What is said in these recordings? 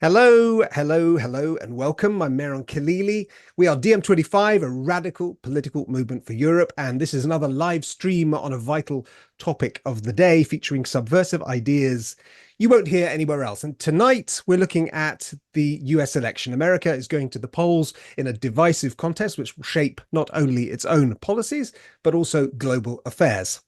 Hello, hello, hello, and welcome. I'm Mehran Khalili. We are DM25, a radical political movement for Europe, and this is another live stream on a vital topic of the day featuring subversive ideas you won't hear anywhere else. And tonight we're looking at the US election. America is going to the polls in a divisive contest which will shape not only its own policies, but also global affairs.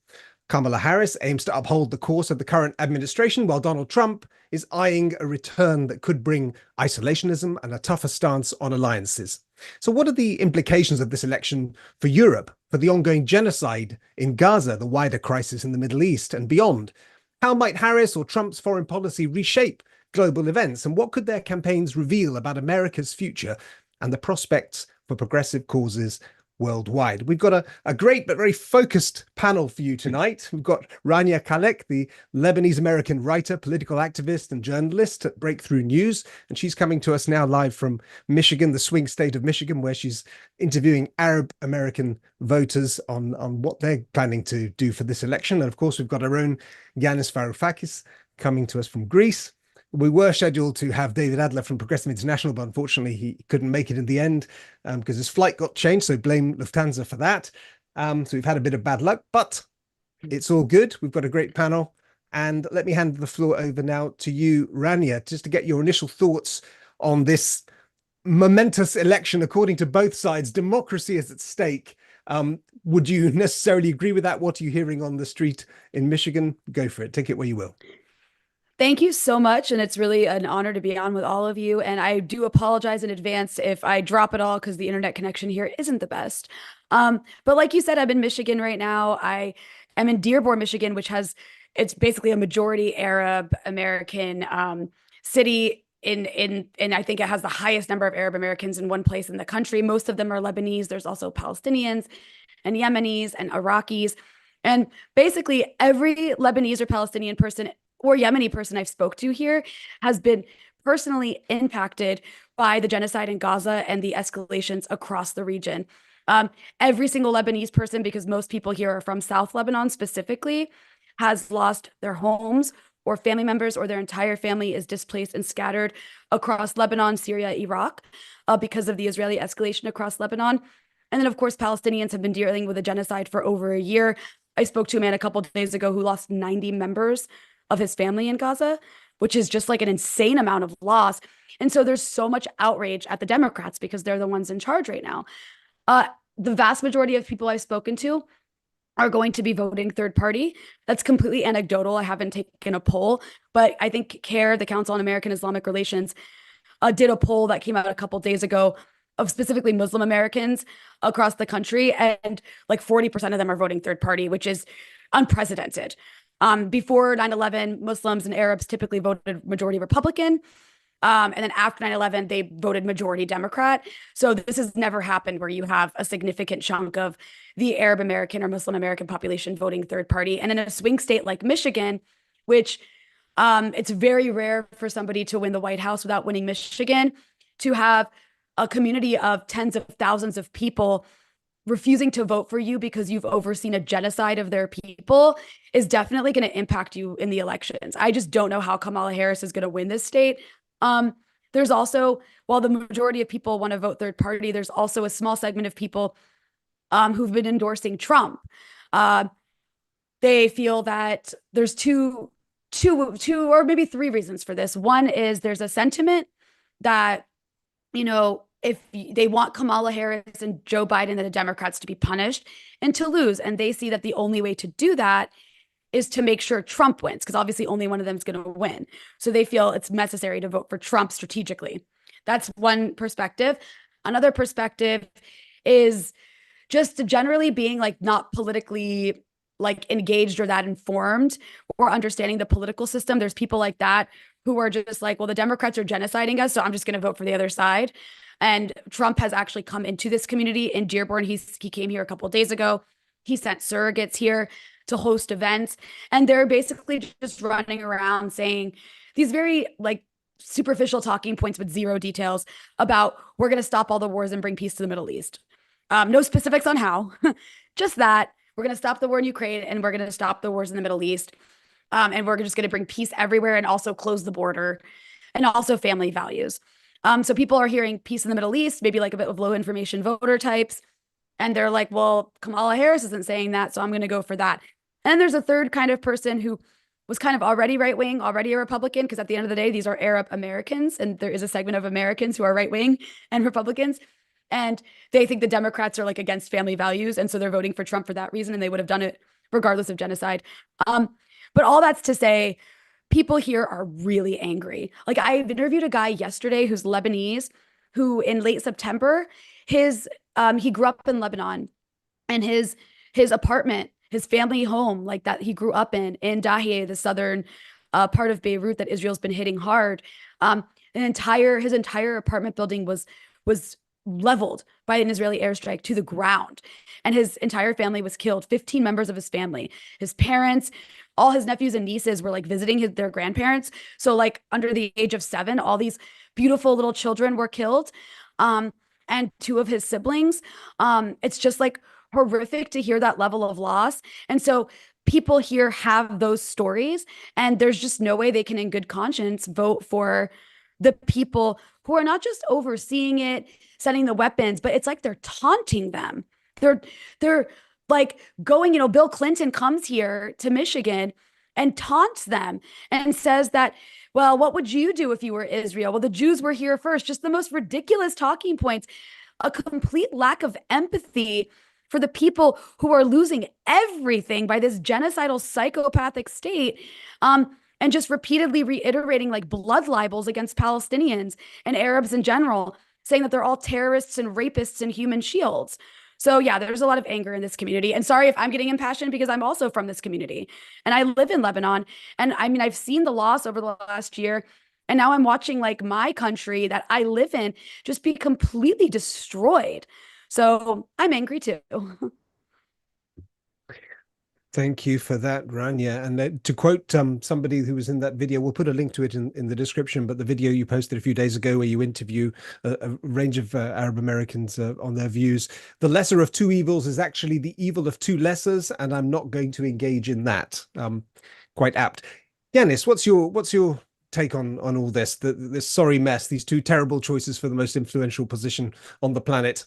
Kamala Harris aims to uphold the course of the current administration, while Donald Trump is eyeing a return that could bring isolationism and a tougher stance on alliances. So what are the implications of this election for Europe, for the ongoing genocide in Gaza, the wider crisis in the Middle East and beyond? How might Harris or Trump's foreign policy reshape global events? And what could their campaigns reveal about America's future and the prospects for progressive causes worldwide? We've got a great but very focused panel for you tonight. We've got Rania Khalek, the Lebanese-American writer, political activist and journalist at Breakthrough News. And she's coming to us now live from Michigan, the swing state of Michigan, where she's interviewing Arab American voters on what they're planning to do for this election. And of course, we've got our own Yanis Varoufakis coming to us from Greece. We were scheduled to have David Adler from Progressive International, but unfortunately he couldn't make it in the end because his flight got changed. So blame Lufthansa for that. So we've had a bit of bad luck, but it's all good. We've got a great panel. And let me hand the floor over now to you, Rania, just to get your initial thoughts on this momentous election. According to both sides, democracy is at stake. Would you necessarily agree with that? What are you hearing on the street in Michigan? Go for it. Take it where you will. Thank you so much. And it's really an honor to be on with all of you. And I do apologize in advance if I drop it all because the internet connection here isn't the best. But like you said, I'm in Michigan right now. I am in Dearborn, Michigan, which it's basically a majority Arab American city and I think it has the highest number of Arab Americans in one place in the country. Most of them are Lebanese. There's also Palestinians and Yemenis and Iraqis. And basically every Lebanese or Palestinian person or Yemeni person I've spoke to here has been personally impacted by the genocide in Gaza and the escalations across the region. Every single Lebanese person, because most people here are from South Lebanon specifically, has lost their homes or family members, or their entire family is displaced and scattered across Lebanon, Syria, Iraq, because of the Israeli escalation across Lebanon. And then, of course, Palestinians have been dealing with a genocide for over a year. I spoke to a man a couple of days ago who lost 90 members of his family in Gaza, which is just like an insane amount of loss. And so there's so much outrage at the Democrats because they're the ones in charge right now. The vast majority of people I've spoken to are going to be voting third party. That's completely anecdotal. I haven't taken a poll, but I think CARE, the Council on American Islamic Relations, did a poll that came out a couple of days ago of specifically Muslim Americans across the country. And like 40% of them are voting third party, which is unprecedented. Before 9/11, Muslims and Arabs typically voted majority Republican. And then after 9/11, they voted majority Democrat. So this has never happened where you have a significant chunk of the Arab American or Muslim American population voting third party. And in a swing state like Michigan, which it's very rare for somebody to win the White House without winning Michigan, to have a community of tens of thousands of people refusing to vote for you because you've overseen a genocide of their people is definitely going to impact you in the elections. I just don't know how Kamala Harris is going to win this state. There's also, while the majority of people want to vote third party, there's also a small segment of people who've been endorsing Trump. They feel that there's two or maybe three reasons for this. One is there's a sentiment that, if they want Kamala Harris and Joe Biden and the Democrats to be punished and to lose, and they see that the only way to do that is to make sure Trump wins, because obviously only one of them is going to win. So they feel it's necessary to vote for Trump strategically. That's one perspective. Another perspective is just generally being like not politically like engaged or that informed or understanding the political system. There's people like that who are just like, well, the Democrats are genociding us, so I'm just going to vote for the other side. And Trump has actually come into this community in Dearborn. He came here a couple of days ago. He sent surrogates here to host events. And they're basically just running around saying these very like superficial talking points with zero details about we're going to stop all the wars and bring peace to the Middle East. No specifics on how, just that we're going to stop the war in Ukraine and we're going to stop the wars in the Middle East. And we're just going to bring peace everywhere and also close the border. and also family values. So people are hearing peace in the Middle East, maybe like a bit of low information voter types. And they're like, well, Kamala Harris isn't saying that, so I'm going to go for that. And then there's a third kind of person who was kind of already right wing, already a Republican, because at the end of the day, these are Arab Americans, and there is a segment of Americans who are right wing and Republicans. And they think the Democrats are like against family values. And so they're voting for Trump for that reason. And they would have done it regardless of genocide. But all that's to say, people here are really angry. Like I've interviewed a guy yesterday who's Lebanese, who in late September, he grew up in Lebanon, and his apartment, his family home, like that he grew up in Dahieh, the southern part of Beirut that Israel's been hitting hard. His entire apartment building was leveled by an Israeli airstrike to the ground, and his entire family was killed. 15 members of his family, his parents, all his nephews and nieces were like visiting their grandparents. So like under the age of 7, all these beautiful little children were killed. And 2 of his siblings. It's just like horrific to hear that level of loss. And so people here have those stories, and there's just no way they can in good conscience vote for the people who are not just overseeing it, sending the weapons, but it's like they're taunting them. They're like going, Bill Clinton comes here to Michigan and taunts them and says that, well, what would you do if you were Israel? Well, the Jews were here first. Just the most ridiculous talking points, a complete lack of empathy for the people who are losing everything by this genocidal psychopathic state. And just repeatedly reiterating like blood libels against Palestinians and Arabs in general, saying that they're all terrorists and rapists and human shields. So yeah, there's a lot of anger in this community. And sorry if I'm getting impassioned, because I'm also from this community and I live in Lebanon. And I mean, I've seen the loss over the last year. And now I'm watching like my country that I live in just be completely destroyed. So I'm angry too. Thank you for that, Rania. And to quote somebody who was in that video, we'll put a link to it in the description, but the video you posted a few days ago where you interview a range of Arab Americans on their views. The lesser of two evils is actually the evil of two lessers, and I'm not going to engage in that. Quite apt. Yanis, what's your take on all this, this sorry mess, these two terrible choices for the most influential position on the planet?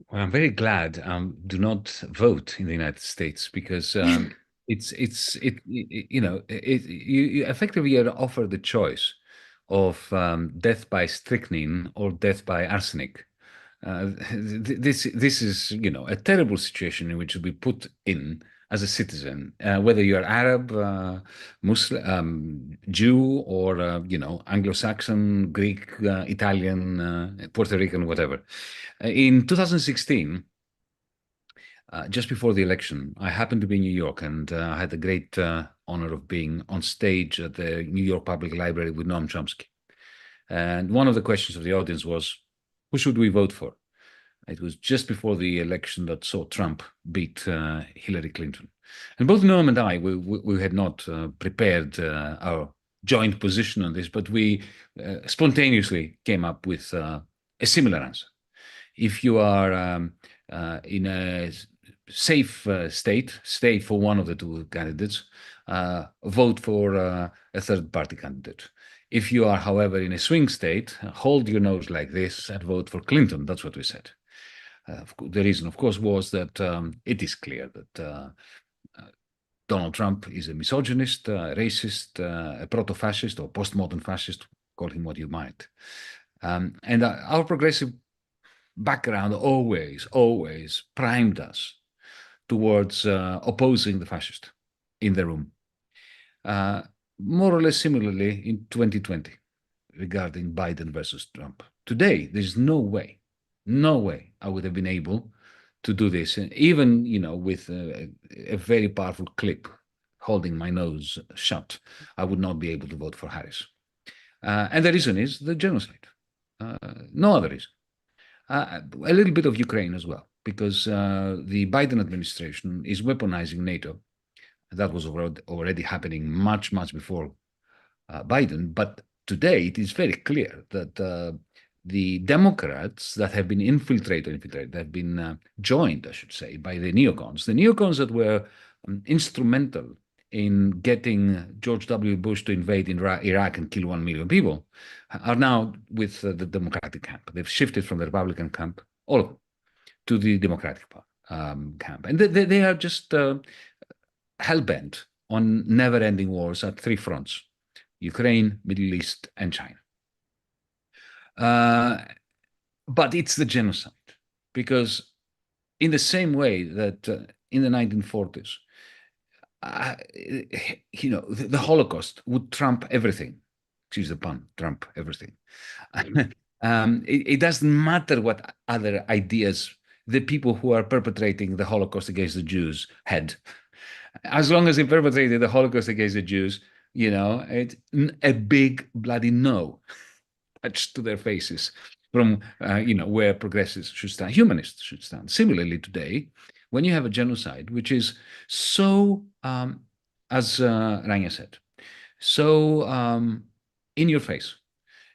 Well, I'm very glad do not vote in the United States, because you effectively are offered the choice of death by strychnine or death by arsenic. This is a terrible situation in which to be put in as a citizen, whether you're Arab, Muslim, Jew, or Anglo-Saxon, Greek, Italian, Puerto Rican, whatever. In 2016, just before the election, I happened to be in New York, and I had the great honor of being on stage at the New York Public Library with Noam Chomsky. And one of the questions of the audience was, who should we vote for? It was just before the election that saw Trump beat Hillary Clinton. And both Noam and I, we had not prepared our joint position on this, but we spontaneously came up with a similar answer. If you are in a safe state, stay for one of the two candidates, vote for a third-party candidate. If you are, however, in a swing state, hold your nose like this and vote for Clinton. That's what we said. The reason, of course, was that it is clear that Donald Trump is a misogynist, racist, a proto-fascist or postmodern fascist, call him what you might. And our progressive background always primed us towards opposing the fascist in the room. More or less similarly in 2020 regarding Biden versus Trump. Today, there's no way I would have been able to do this, and even with a very powerful clip holding my nose shut, I would not be able to vote for Harris. And the reason is the genocide. No other reason. A little bit of Ukraine as well, because the Biden administration is weaponizing NATO. That was already happening much before Biden. But today it is very clear that the Democrats that have been infiltrated, have been joined, I should say, by the neocons that were instrumental in getting George W. Bush to invade Iraq and kill 1 million people are now with the Democratic camp. They've shifted from the Republican camp, all of them, to the Democratic camp. And they are just hell-bent on never-ending wars at 3 fronts: Ukraine, Middle East, and China. But it's the genocide, because in the same way that in the 1940s, the Holocaust would trump everything. Excuse the pun, trump everything. It doesn't matter what other ideas the people who are perpetrating the Holocaust against the Jews had. As long as they perpetrated the Holocaust against the Jews, it's a big bloody no touched to their faces from, where progressives should stand, humanists should stand. Similarly, today, when you have a genocide, which is so, as Rania said, so in your face,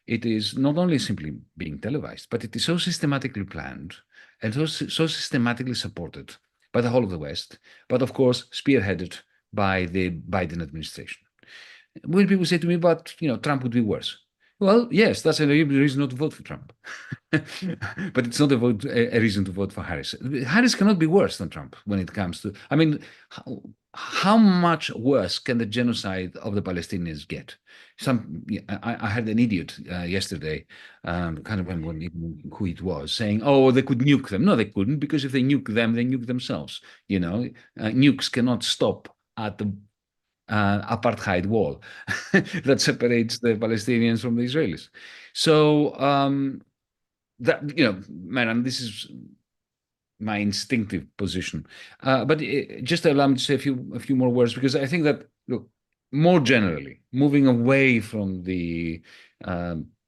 it is not only simply being televised, but it is so systematically planned and so systematically supported by the whole of the West, but of course spearheaded by the Biden administration. When people say to me, but Trump would be worse. Well, yes, that's a reason not to vote for Trump. But it's not a reason to vote for Harris. Harris cannot be worse than Trump when it comes to, how much worse can the genocide of the Palestinians get? I had an idiot yesterday, can't remember who it was, saying, oh, they could nuke them. No, they couldn't, because if they nuke them, they nuke themselves. Nukes cannot stop at the apartheid wall that separates the Palestinians from the Israelis. So that, Mehran, this is my instinctive position. But just allow me to say a few more words, because I think that, look, more generally, moving away from the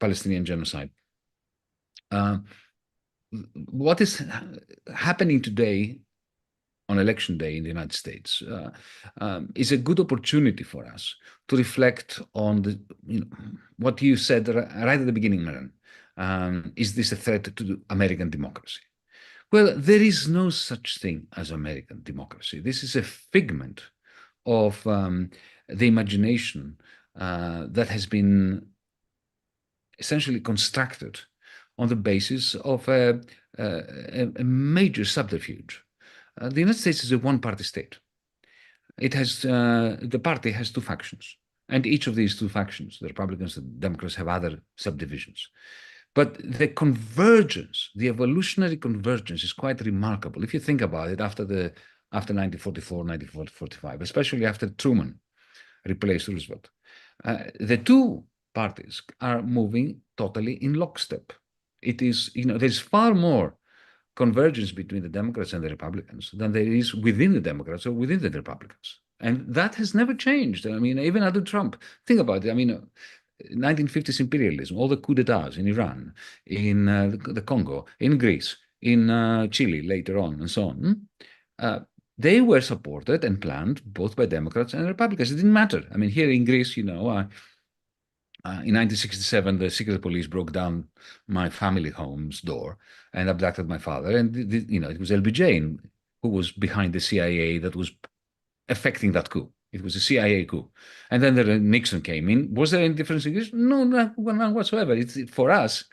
Palestinian genocide, what is happening today on election day in the United States is a good opportunity for us to reflect on what you said right at the beginning, Mehran. Is this a threat to American democracy? Well, there is no such thing as American democracy. This is a figment of the imagination that has been essentially constructed on the basis of a major subterfuge. The United States is a one-party state. It has the party has 2 factions, and each of these 2 factions, the Republicans and the Democrats, have other subdivisions. But the convergence, the evolutionary convergence, is quite remarkable. If you think about it, after 1944, 1945, especially after Truman replaced Roosevelt, the 2 parties are moving totally in lockstep. It is, there's far more convergence between the Democrats and the Republicans than there is within the Democrats or within the Republicans. And that has never changed. Even under Trump, think about it. 1950s imperialism, all the coups d'etats in Iran, in the Congo, in Greece, in Chile later on, and so on, they were supported and planned both by Democrats and Republicans. It didn't matter. Here in Greece, in 1967, the secret police broke down my family home's door and abducted my father. And, it was LBJ who was behind the CIA that was effecting that coup. It was a CIA coup. And then Nixon came in. Was there any difference in this? No, none whatsoever. For us,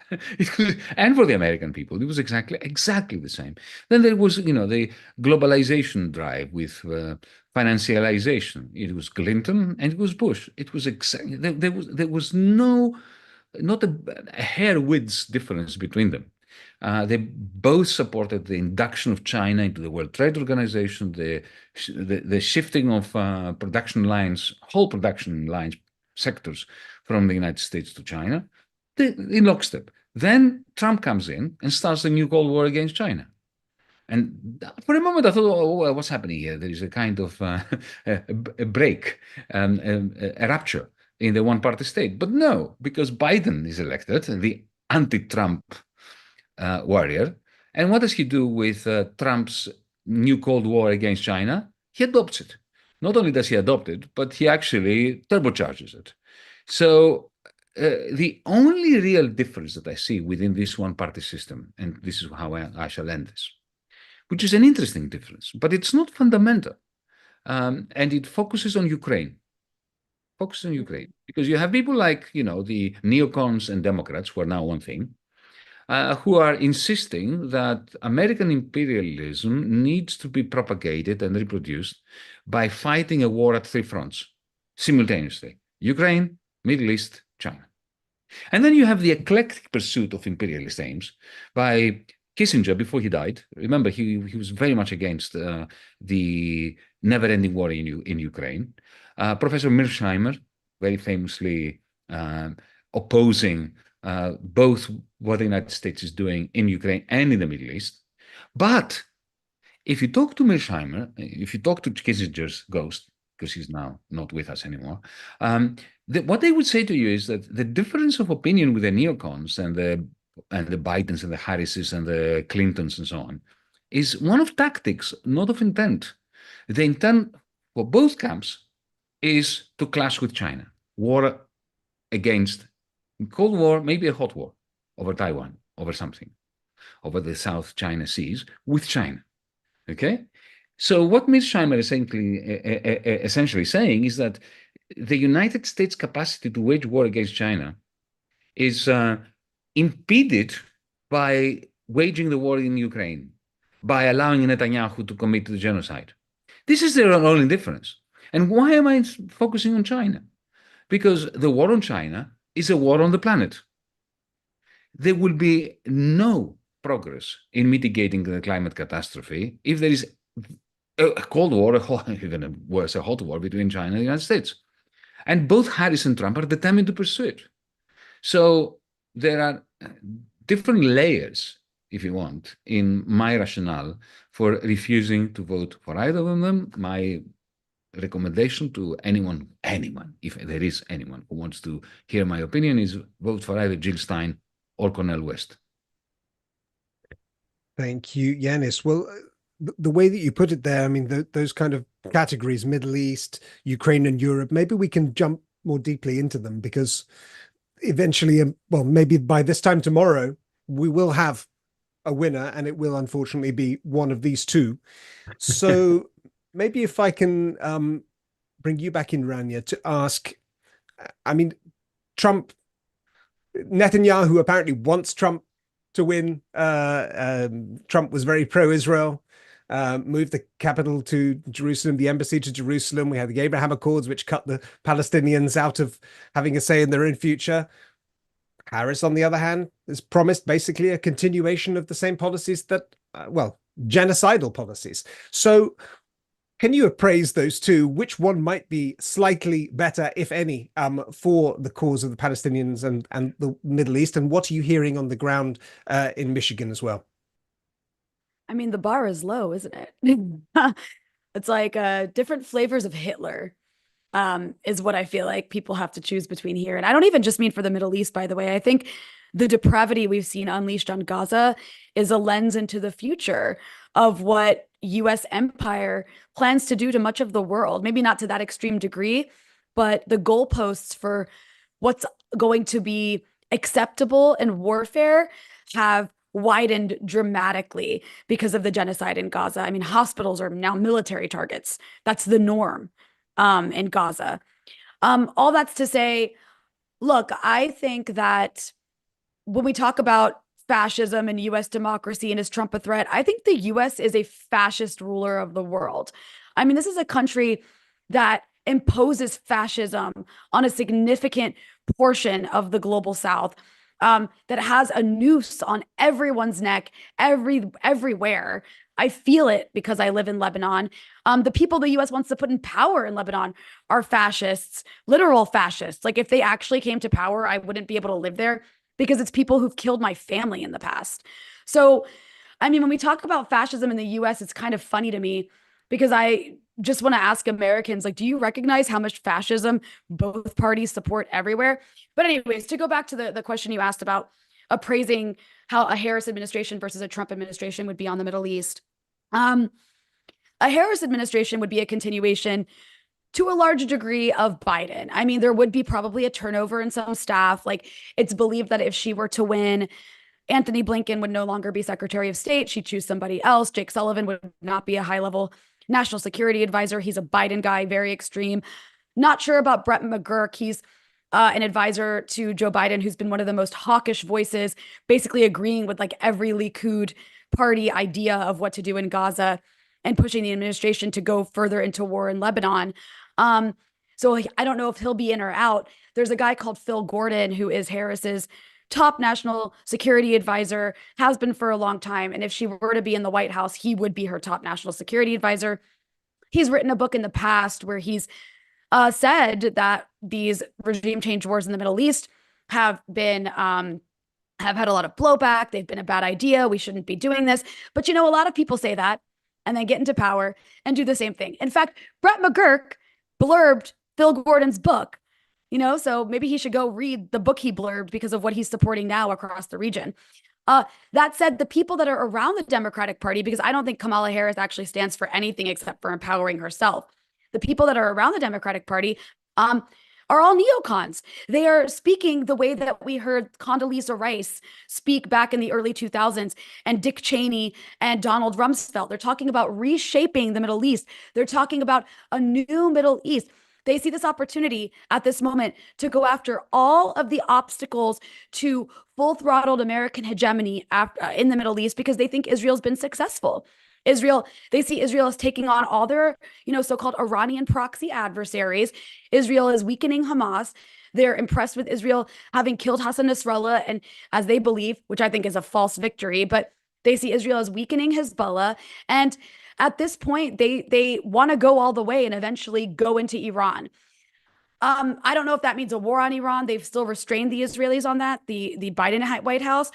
and for the American people, it was exactly the same. Then there was, the globalization drive with financialization. It was Clinton and it was Bush. It was exactly, there was not a hair width's difference between them. They both supported the induction of China into the World Trade Organization, the shifting of production lines, whole production lines, sectors from the United States to China, in lockstep. Then Trump comes in and starts a new Cold War against China. And for a moment, I thought, oh, well, what's happening here? There is a kind of a break, a rupture in the one-party state. But no, because Biden is elected, the anti-Trump warrior. And what does he do with Trump's new Cold War against China? He adopts it. Not only does he adopt it, but he actually turbocharges it. So the only real difference that I see within this one-party system, and this is how I shall end this, which is an interesting difference, but it's not fundamental. and it focuses on Ukraine. Because you have people like, the neocons and Democrats, who are now one thing, who are insisting that American imperialism needs to be propagated and reproduced by fighting a war at three fronts simultaneously: Ukraine, Middle East, China. And then you have the eclectic pursuit of imperialist aims by Kissinger before he died. Remember, he was very much against the never-ending war in Ukraine. Professor Mearsheimer, very famously opposing both what the United States is doing in Ukraine and in the Middle East. But if you talk to Mearsheimer, if you talk to Kissinger's ghost, because he's now not with us anymore, what they would say to you is that the difference of opinion with the neocons and the Bidens and the Harrises and the Clintons and so on is one of tactics, not of intent. The intent for both camps is to clash with China. War against, Cold War, maybe a hot war over Taiwan, over something, over the South China Seas with China. Okay? So what Mearsheimer is essentially saying is that the United States' capacity to wage war against China is impeded by waging the war in Ukraine, by allowing Netanyahu to commit to the genocide. This is their only difference. And why am I focusing on China? Because the war on China is a war on the planet. There will be no progress in mitigating the climate catastrophe if there is a Cold War, even worse, a hot war between China and the United States. And both Harris and Trump are determined to pursue it. So there are different layers, if you want, in my rationale for refusing to vote for either of them. My recommendation to anyone, if there is anyone who wants to hear my opinion, is vote for either Jill Stein or Cornel West. Thank you, Yanis. Well, the way that you put it there, I mean, those kind of categories, Middle East, Ukraine, and Europe, maybe we can jump more deeply into them, because eventually, well, maybe by this time tomorrow, we will have a winner, and it will unfortunately be one of these two. So maybe if I can bring you back in, Rania, to ask, I mean, Netanyahu apparently wants Trump to win. Trump was very pro-Israel, moved the capital to Jerusalem, the embassy to Jerusalem. We had the Abraham Accords, which cut the Palestinians out of having a say in their own future. Harris, on the other hand, has promised basically a continuation of the same policies that, well, genocidal policies. So can you appraise those two? Which one might be slightly better, if any, for the cause of the Palestinians and the Middle East? And what are you hearing on the ground in Michigan as well? I mean, the bar is low, isn't it? It's like different flavors of Hitler is what I feel like people have to choose between here. And I don't even just mean for the Middle East, by the way. I think the depravity we've seen unleashed on Gaza is a lens into the future of what U.S. empire plans to do to much of the world. Maybe not to that extreme degree, but the goalposts for what's going to be acceptable in warfare have widened dramatically because of the genocide in Gaza. I mean, hospitals are now military targets. That's the norm in Gaza. All that's to say, look, I think that when we talk about fascism and U.S. democracy and is Trump a threat, I think the U.S. is a fascist ruler of the world. I mean, this is a country that imposes fascism on a significant portion of the global South, that has a noose on everyone's neck, everywhere. I feel it because I live in Lebanon. The people the U.S. wants to put in power in Lebanon are fascists, literal fascists. Like, if they actually came to power, I wouldn't be able to live there, because it's people who've killed my family in the past. So, I mean, when we talk about fascism in the U.S., it's kind of funny to me, because I just want to ask Americans, like, do you recognize how much fascism both parties support everywhere? But anyways, to go back to the question you asked about appraising how a Harris administration versus a Trump administration would be on the Middle East. A Harris administration would be a continuation to a large degree of Biden. I mean, there would be probably a turnover in some staff. Like, it's believed that if she were to win, Anthony Blinken would no longer be Secretary of State. She'd choose somebody else. Jake Sullivan would not be a high-level national security advisor. He's a Biden guy, very extreme. Not sure about Brett McGurk. He's an advisor to Joe Biden, who's been one of the most hawkish voices, basically agreeing with like every Likud party idea of what to do in Gaza and pushing the administration to go further into war in Lebanon. So I don't know if he'll be in or out. There's a guy called Phil Gordon, who is Harris's top national security advisor, has been for a long time. And if she were to be in the White House, he would be her top national security advisor. He's written a book in the past where he's said that these regime change wars in the Middle East have been have had a lot of blowback. They've been a bad idea. We shouldn't be doing this. But, you know, a lot of people say that and then get into power and do the same thing. In fact, Brett McGurk blurbed Phil Gordon's book, you know, so maybe he should go read the book he blurbed because of what he's supporting now across the region. That said, the people that are around the Democratic Party, because I don't think Kamala Harris actually stands for anything except for empowering herself. The people that are around the Democratic Party are all neocons. They are speaking the way that we heard Condoleezza Rice speak back in the early 2000s and Dick Cheney and Donald Rumsfeld. They're talking about reshaping the Middle East. They're talking about a new Middle East. They see this opportunity at this moment to go after all of the obstacles to full-throttled American hegemony in the Middle East because they think Israel's been successful. They see Israel as taking on all their, you know, so-called Iranian proxy adversaries. Israel is weakening Hamas. They're impressed with Israel having killed Hassan Nasrallah, and as they believe, which I think is a false victory, but they see Israel as weakening Hezbollah. And at this point, they want to go all the way and eventually go into Iran. I don't know if that means a war on Iran. They've still restrained the Israelis on that, the Biden White House.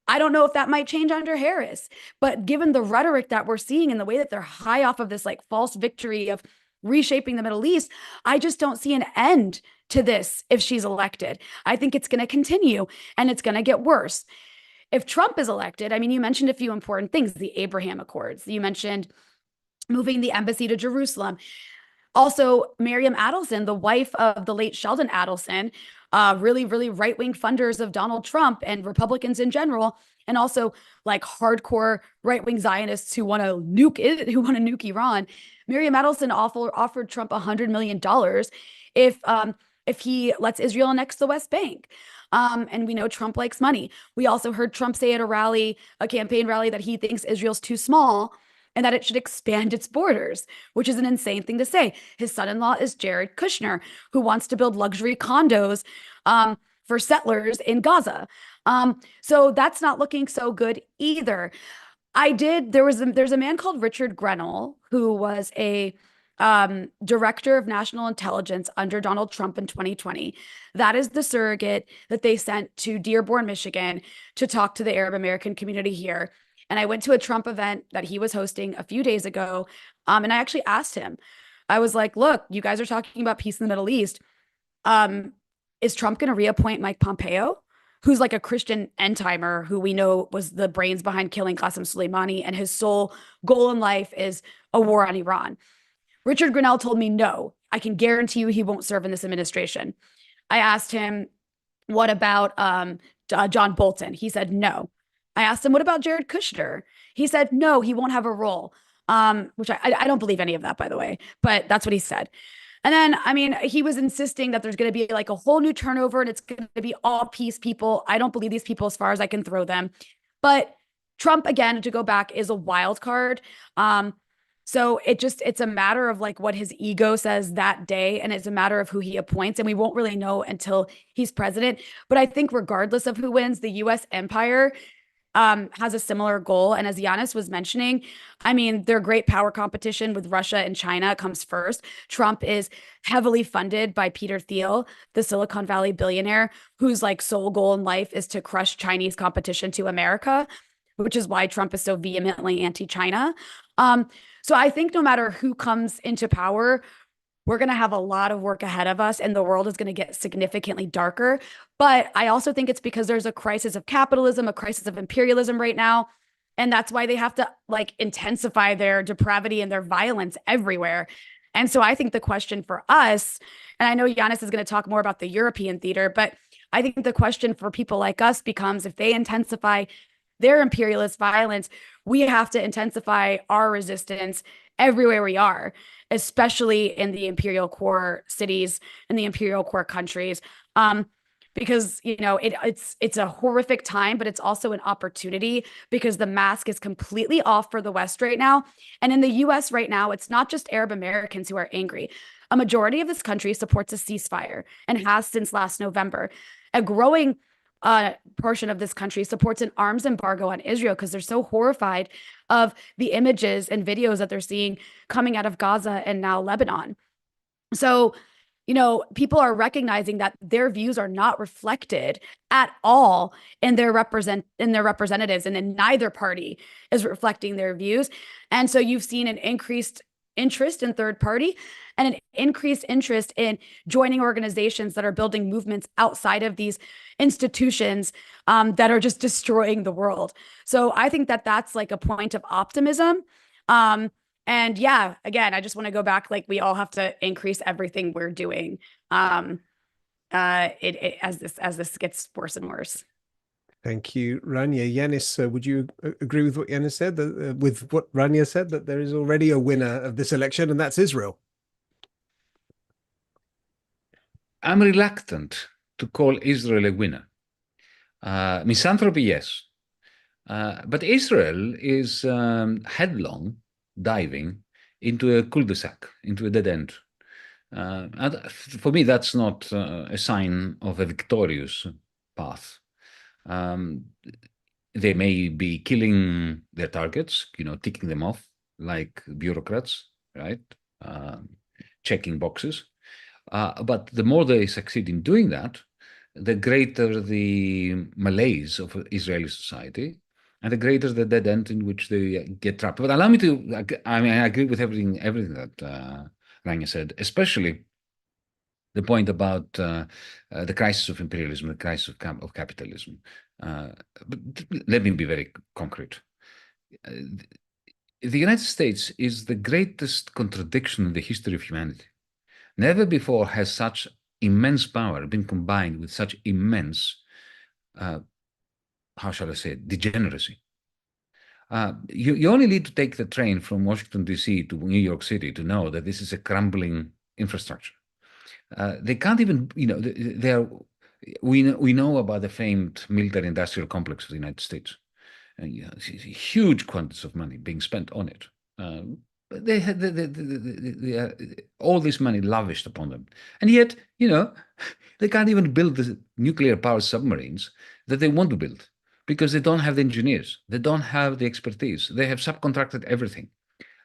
I don't know if that might change under Harris, but given the rhetoric that we're seeing and the way that they're high off of this like false victory of reshaping the Middle East, I just don't see an end to this if she's elected. I think it's going to continue and it's going to get worse. If Trump is elected, I mean, you mentioned a few important things, the Abraham Accords. You mentioned moving the embassy to Jerusalem. Also, Miriam Adelson, the wife of the late Sheldon Adelson, really, really right-wing funders of Donald Trump and Republicans in general, and also like hardcore right-wing Zionists who want to nuke Iran. Miriam Adelson offered Trump $100 million if he lets Israel annex the West Bank. And we know Trump likes money. We also heard Trump say at a campaign rally, that he thinks Israel's too small and that it should expand its borders, which is an insane thing to say. His son-in-law is Jared Kushner, who wants to build luxury condos for settlers in Gaza. So that's not looking so good either. There's a man called Richard Grenell, who was a director of national intelligence under Donald Trump in 2020. That is the surrogate that they sent to Dearborn, Michigan, to talk to the Arab American community here. And I went to a Trump event that he was hosting a few days ago. And I actually asked him, I was like, look, you guys are talking about peace in the Middle East. Is Trump going to reappoint Mike Pompeo, who's like a Christian end timer who we know was the brains behind killing Qasem Soleimani, and his sole goal in life is a war on Iran? Richard Grenell told me, no, I can guarantee you he won't serve in this administration. I asked him, what about John Bolton? He said, no. I asked him, what about Jared Kushner? He said, no, he won't have a role, which I don't believe any of that, by the way, but that's what he said. And then, I mean, he was insisting that there's going to be like a whole new turnover and it's going to be all peace people. I don't believe these people as far as I can throw them. But Trump, again, to go back, is a wild card. So it's a matter of like what his ego says that day, and it's a matter of who he appoints, and we won't really know until he's president. But I think regardless of who wins, the U.S. empire has a similar goal. And as Yanis was mentioning, I mean, their great power competition with Russia and China comes first. Trump is heavily funded by Peter Thiel, the Silicon Valley billionaire, whose like sole goal in life is to crush Chinese competition to America, which is why Trump is so vehemently anti-China. So I think no matter who comes into power, we're going to have a lot of work ahead of us, and the world is going to get significantly darker. But I also think it's because there's a crisis of capitalism, a crisis of imperialism right now. And that's why they have to like intensify their depravity and their violence everywhere. And so I think the question for us, and I know Yanis is going to talk more about the European theater, but I think the question for people like us becomes, if they intensify their imperialist violence, we have to intensify our resistance everywhere we are, especially in the imperial core cities and the imperial core countries. Because it's a horrific time, but it's also an opportunity because the mask is completely off for the West right now. And in the US right now, it's not just Arab Americans who are angry. A majority of this country supports a ceasefire and has since last November. A growing portion of this country supports an arms embargo on Israel because they're so horrified of the images and videos that they're seeing coming out of Gaza and now Lebanon. So, people are recognizing that their views are not reflected at all in their representatives, and then neither party is reflecting their views. And so you've seen an increased interest in third party and an increased interest in joining organizations that are building movements outside of these institutions that are just destroying the world. So I think that that's like a point of optimism. And yeah, again, I just want to go back, like we all have to increase everything we're doing as this gets worse and worse. Thank you, Rania. Yanis, would you agree with what Yanis said, with what Rania said, that there is already a winner of this election, and that's Israel? I'm reluctant to call Israel a winner. Misanthropy, yes. But Israel is headlong diving into a cul-de-sac, into a dead end. And for me, that's not a sign of a victorious path. They may be killing their targets, ticking them off like bureaucrats, right? Checking boxes. But the more they succeed in doing that, the greater the malaise of Israeli society, and the greater the dead end in which they get trapped. But allow me to, I agree with everything that Rania said, especially the point about the crisis of imperialism, the crisis of capitalism. But let me be very concrete. The United States is the greatest contradiction in the history of humanity. Never before has such immense power been combined with such immense, how shall I say it, degeneracy. You only need to take the train from Washington, D.C. to New York City to know that this is a crumbling infrastructure. They can't even, we know about the famed military-industrial complex of the United States. Huge quantities of money being spent on it. They had all this money lavished upon them. And yet, they can't even build the nuclear-powered submarines that they want to build because they don't have the engineers. They don't have the expertise. They have subcontracted everything.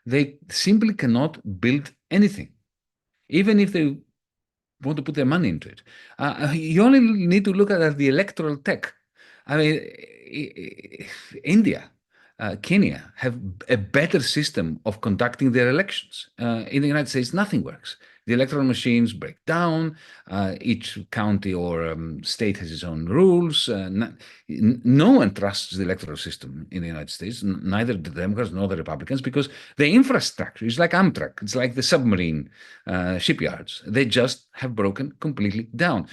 They simply cannot build anything, even if they want to put their money into it. You only need to look at the electoral tech. I mean, India, Kenya have a better system of conducting their elections. In the United States, nothing works. The electoral machines break down. Each county or state has its own rules. No one trusts the electoral system in the United States, neither the Democrats nor the Republicans, because the infrastructure is like Amtrak. It's like the submarine shipyards. They just have broken completely down.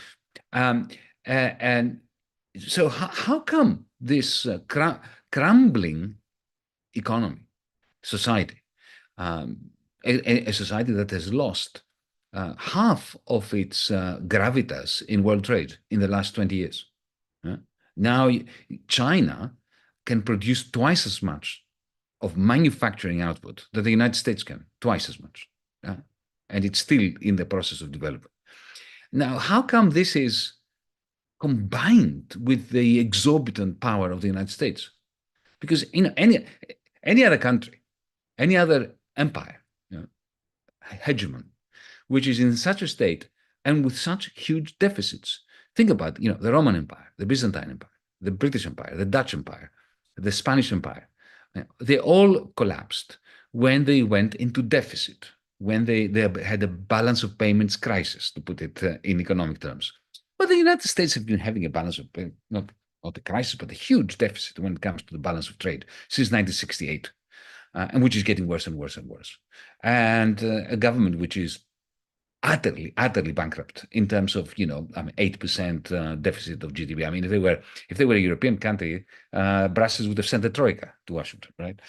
And so how come this crumbling economy, society, a society that has lost half of its gravitas in world trade in the last 20 years. Now China can produce twice as much of manufacturing output that the United States can, twice as much. And it's still in the process of development. Now, how come this is combined with the exorbitant power of the United States? Because any other country, any other empire, hegemon, which is in such a state and with such huge deficits. Think about, the Roman Empire, the Byzantine Empire, the British Empire, the Dutch Empire, the Spanish Empire. They all collapsed when they went into deficit, when they had a balance of payments crisis, to put it in economic terms. But the United States have been having a balance of payments, not a crisis, but a huge deficit when it comes to the balance of trade since 1968, and which is getting worse and worse and worse. And a government which is utterly bankrupt in terms of, 8% deficit of GDP. I mean, if they were a European country, Brussels would have sent a troika to Washington, right?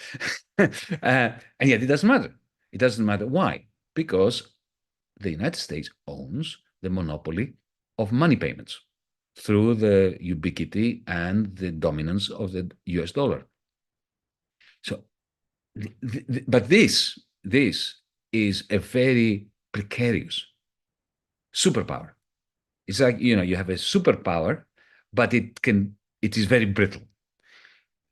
And yet it doesn't matter. It doesn't matter. Why? Because the United States owns the monopoly of money payments through the ubiquity and the dominance of the US dollar. So, but this is a very precarious superpower. It's like, you have a superpower, but it is very brittle.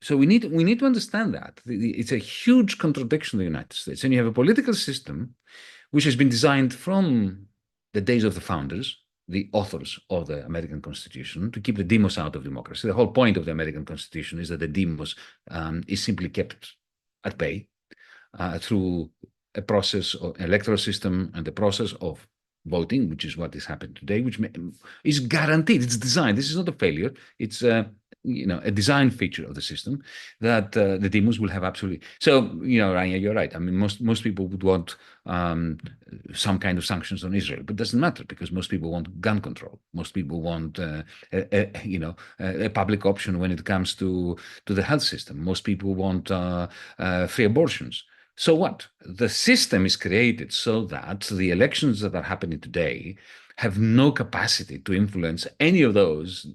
So we need to understand that. It's a huge contradiction in the United States. And you have a political system which has been designed from the days of the founders, the authors of the American Constitution, to keep the demos out of democracy. The whole point of the American Constitution is that the demos is simply kept at bay through a process of electoral system and the process of voting, which is what is happening today, which is guaranteed. It's designed. This is not a failure. It's a design feature of the system that the demos will have absolutely. So, Rania, you're right. I mean, most people would want some kind of sanctions on Israel, but it doesn't matter because most people want gun control. Most people want a public option when it comes to the health system. Most people want free abortions. So what? The system is created so that the elections that are happening today have no capacity to influence any of those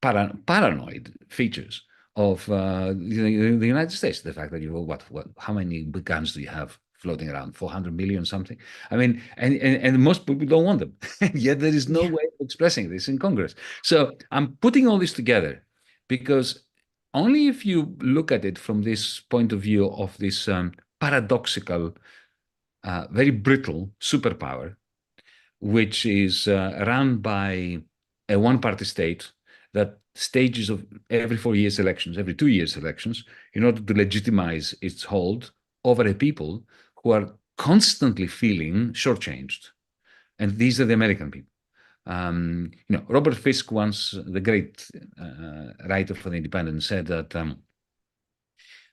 paranoid features of the United States. The fact that how many guns do you have floating around? 400 million something. I mean, and most people don't want them. Yet there is no way of expressing this in Congress. So I'm putting all this together because only if you look at it from this point of view of this paradoxical, very brittle superpower, which is run by a one-party state that stages of every 4 years elections, every 2 years elections, in order to legitimize its hold over a people who are constantly feeling shortchanged. And these are the American people. Robert Fisk once, the great writer for The Independent, said that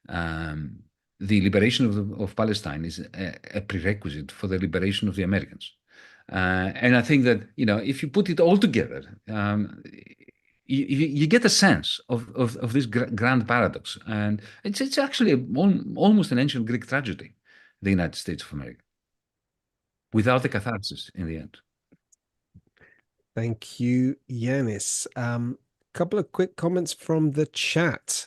the liberation of Palestine is a prerequisite for the liberation of the Americans. And I think that, if you put it all together, you get a sense of this grand paradox. And it's actually almost an ancient Greek tragedy, the United States of America, without the catharsis in the end. Thank you, Yanis. Couple of quick comments from the chat.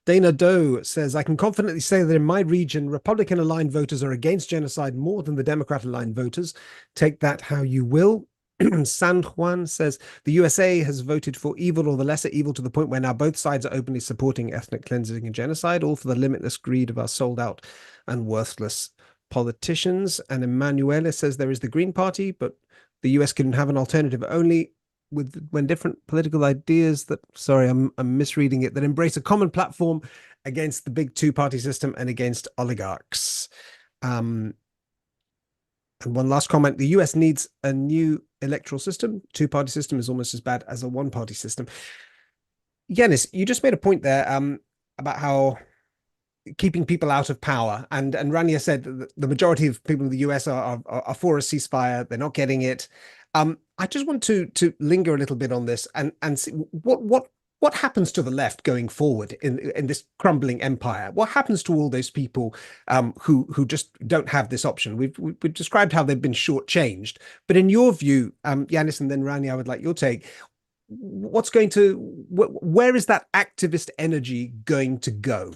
Dana Doe says, I can confidently say that in my region, Republican-aligned voters are against genocide more than the Democrat-aligned voters. Take that how you will. San Juan says, the USA has voted for evil or the lesser evil to the point where now both sides are openly supporting ethnic cleansing and genocide, all for the limitless greed of our sold-out and worthless politicians. And Emanuele says, there is the Green Party, but the US can have an alternative only when different political ideas I'm misreading it, that embrace a common platform against the big two-party system and against oligarchs. And one last comment, the US needs a new electoral system. Two-party system is almost as bad as a one-party system. Yanis, you just made a point there about how keeping people out of power. And Rania said that the majority of people in the US are for a ceasefire. They're not getting it. I just want to linger a little bit on this and see what happens to the left going forward in this crumbling empire. What happens to all those people who just don't have this option? We've described how they've been shortchanged, but in your view, Yanis, and then Rania, I would like your take. Where is that activist energy going to go?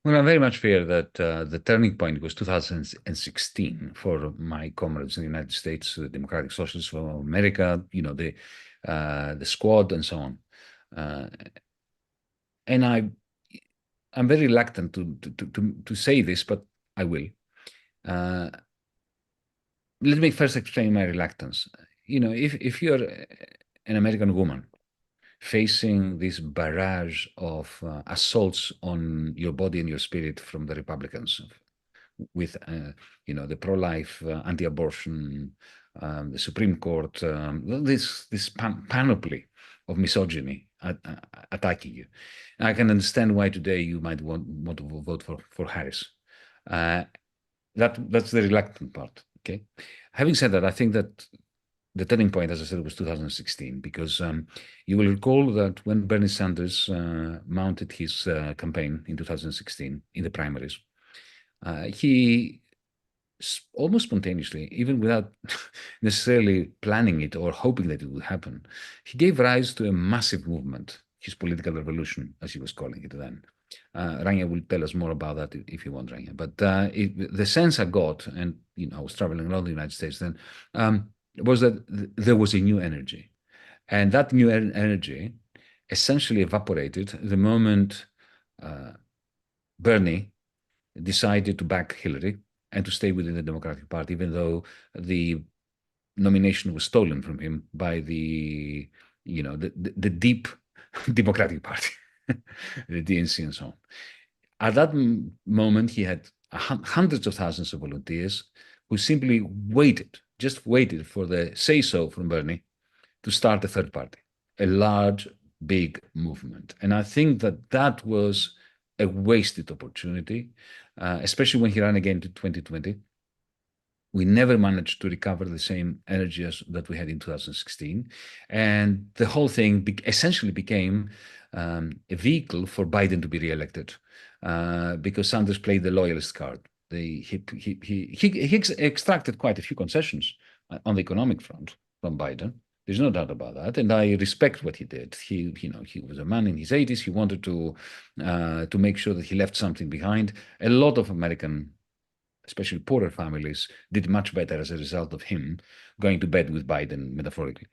Well, I very much fear that the turning point was 2016 for my comrades in the United States, the Democratic Socialists of America, the Squad, and so on. And I'm very reluctant to say this, but I will. Let me first explain my reluctance. If you're an American woman facing this barrage of assaults on your body and your spirit from the Republicans with, the pro-life, anti-abortion, the Supreme Court, this panoply of misogyny attacking you. I can understand why today you might want to vote for Harris. That's the reluctant part. Okay. Having said that, I think that the turning point, as I said, was 2016, because you will recall that when Bernie Sanders mounted his campaign in 2016 in the primaries, he almost spontaneously, even without necessarily planning it or hoping that it would happen, he gave rise to a massive movement, his political revolution, as he was calling it then. Rania will tell us more about that if you want, Rania. But the sense I got, and I was traveling around the United States then, was that there was a new energy. And that new energy essentially evaporated the moment Bernie decided to back Hillary and to stay within the Democratic Party, even though the nomination was stolen from him by the deep Democratic Party, the DNC and so on. At that moment, he had hundreds of thousands of volunteers who simply just waited for the say-so from Bernie to start a third party, a large, big movement. And I think that was a wasted opportunity, especially when he ran again to 2020. We never managed to recover the same energy that we had in 2016. And the whole thing essentially became a vehicle for Biden to be reelected, because Sanders played the loyalist card. He extracted quite a few concessions on the economic front from Biden. There's no doubt about that, and I respect what he did. He was a man in his 80s. He wanted to make sure that he left something behind. A lot of American, especially poorer families, did much better as a result of him going to bed with Biden, metaphorically.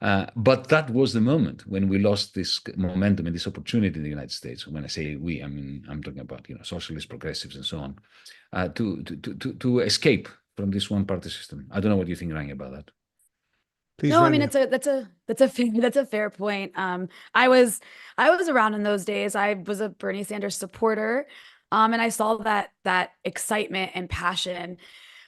But that was the moment when we lost this momentum and this opportunity in the United States. When I say we, I mean I'm talking about socialist progressives and so on, to escape from this one-party system. I don't know what you think, Rania, about that. Please, no, Rania. I mean that's a fair point. I was around in those days. I was a Bernie Sanders supporter, and I saw that excitement and passion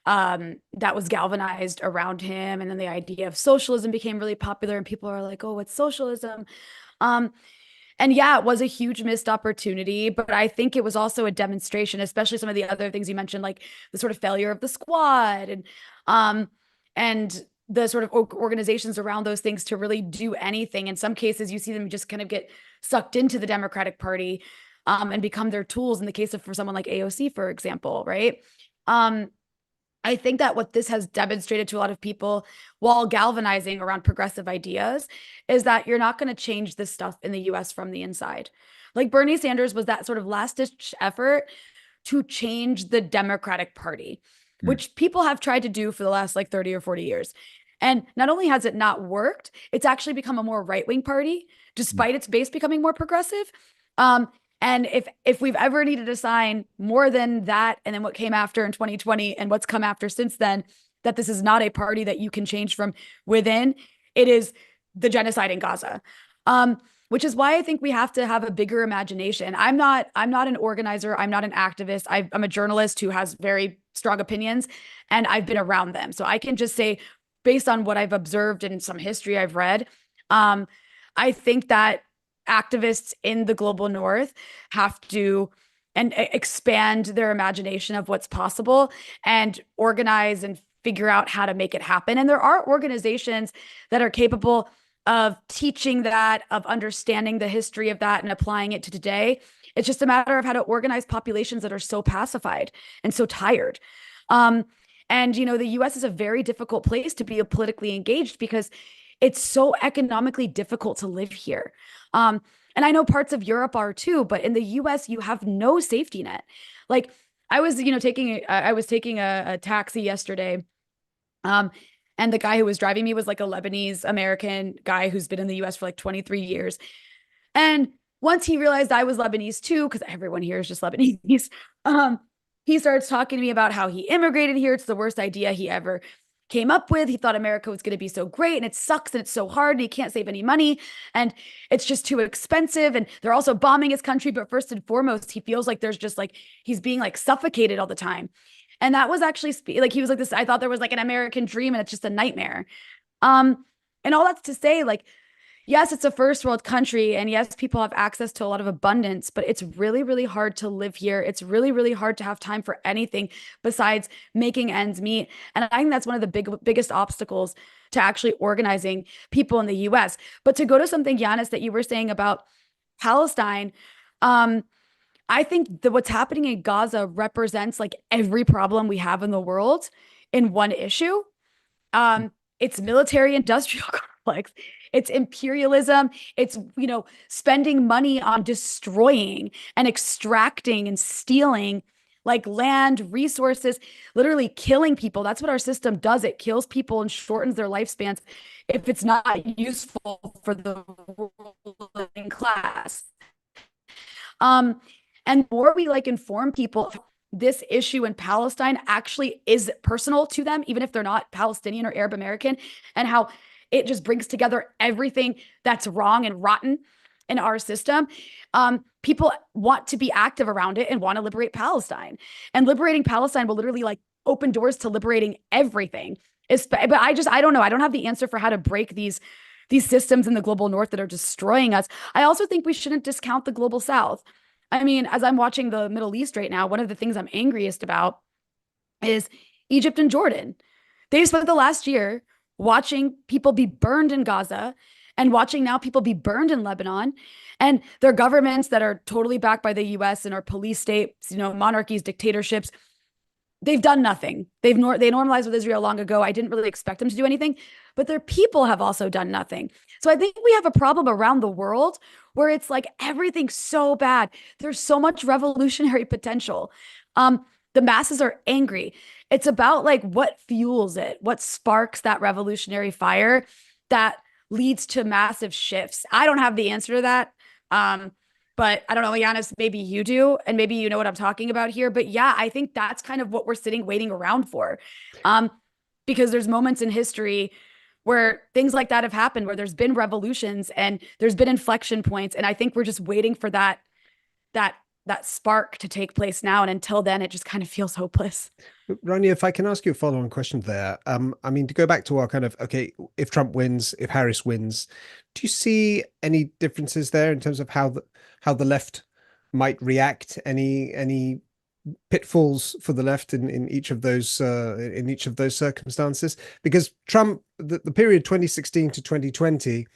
that was galvanized around him, and then the idea of socialism became really popular, and people are like, "Oh, what's socialism?" And yeah, it was a huge missed opportunity, but I think it was also a demonstration, especially some of the other things you mentioned, like the sort of failure of the squad and the sort of organizations around those things to really do anything. In some cases, you see them just kind of get sucked into the Democratic Party and become their tools. In the case of for someone like AOC, for example, right? I think that what this has demonstrated to a lot of people while galvanizing around progressive ideas is that you're not going to change this stuff in the US from the inside. Like Bernie Sanders was that sort of last-ditch effort to change the Democratic Party, which people have tried to do for the last like 30 or 40 years. And not only has it not worked, it's actually become a more right-wing party, despite its base becoming more progressive. And if we've ever needed a sign more than that, and then what came after in 2020 and what's come after since then, that this is not a party that you can change from within, it is the genocide in Gaza. Which is why I think we have to have a bigger imagination. I'm not an organizer. I'm not an activist. I'm a journalist who has very strong opinions, and I've been around them. So I can just say, based on what I've observed and some history I've read, I think that activists in the global north have to expand their imagination of what's possible and organize and figure out how to make it happen. And there are organizations that are capable of teaching that, of understanding the history of that and applying it to today. It's just a matter of how to organize populations that are so pacified and so tired. And, the US is a very difficult place to be politically engaged because it's so economically difficult to live here. And I know parts of Europe are too, but in the US, you have no safety net. Like I was, taking a taxi yesterday. And the guy who was driving me was like a Lebanese-American guy who's been in the US for like 23 years. And once he realized I was Lebanese too, because everyone here is just Lebanese, he starts talking to me about how he immigrated here. It's the worst idea he ever came up with. He thought America was going to be so great, and it sucks, and it's so hard, and he can't save any money, and it's just too expensive, and they're also bombing his country. But first and foremost, he feels like there's just like he's being like suffocated all the time. And that was actually like he was like this. I thought there was like an American dream, and it's just a nightmare. And all that's to say, like, Yes, it's a first world country, and yes, people have access to a lot of abundance, but it's really, really hard to live here. It's really, really hard to have time for anything besides making ends meet. And I think that's one of the biggest obstacles to actually organizing people in the US. But to go to something, Yanis, that you were saying about Palestine, um, I think that what's happening in Gaza represents like every problem we have in the world in one issue. It's military industrial complex. It's imperialism. It's, spending money on destroying and extracting and stealing like land, resources, literally killing people. That's what our system does. It kills people and shortens their lifespans if it's not useful for the ruling class. Um, and the more we like inform people this issue in Palestine actually is personal to them, even if they're not Palestinian or Arab American, and how it just brings together everything that's wrong and rotten in our system. People want to be active around it and want to liberate Palestine. And liberating Palestine will literally like open doors to liberating everything. But I don't know. I don't have the answer for how to break these systems in the global north that are destroying us. I also think we shouldn't discount the global south. I mean, as I'm watching the Middle East right now, one of the things I'm angriest about is Egypt and Jordan. They've spent the last year watching people be burned in Gaza and watching now people be burned in Lebanon. And their governments that are totally backed by the US and are police states, monarchies, dictatorships, they've done nothing. They normalized with Israel long ago. I didn't really expect them to do anything, but their people have also done nothing. So I think we have a problem around the world where it's like everything's so bad. There's so much revolutionary potential. The masses are angry. It's about like what fuels it, what sparks that revolutionary fire that leads to massive shifts. I don't have the answer to that. But I don't know, Yanis, maybe you do, and maybe you know what I'm talking about here. But yeah, I think that's kind of what we're waiting around for. Because there's moments in history where things like that have happened, where there's been revolutions and there's been inflection points. And I think we're just waiting for that spark to take place now. And until then, it just kind of feels hopeless. Rania, if I can ask you a follow-on question there. I mean, to go back to our kind of, okay, if Trump wins, if Harris wins, do you see any differences there in terms of how the left might react? Any pitfalls for the left in each of those circumstances? Because Trump, the period 2016 to 2020,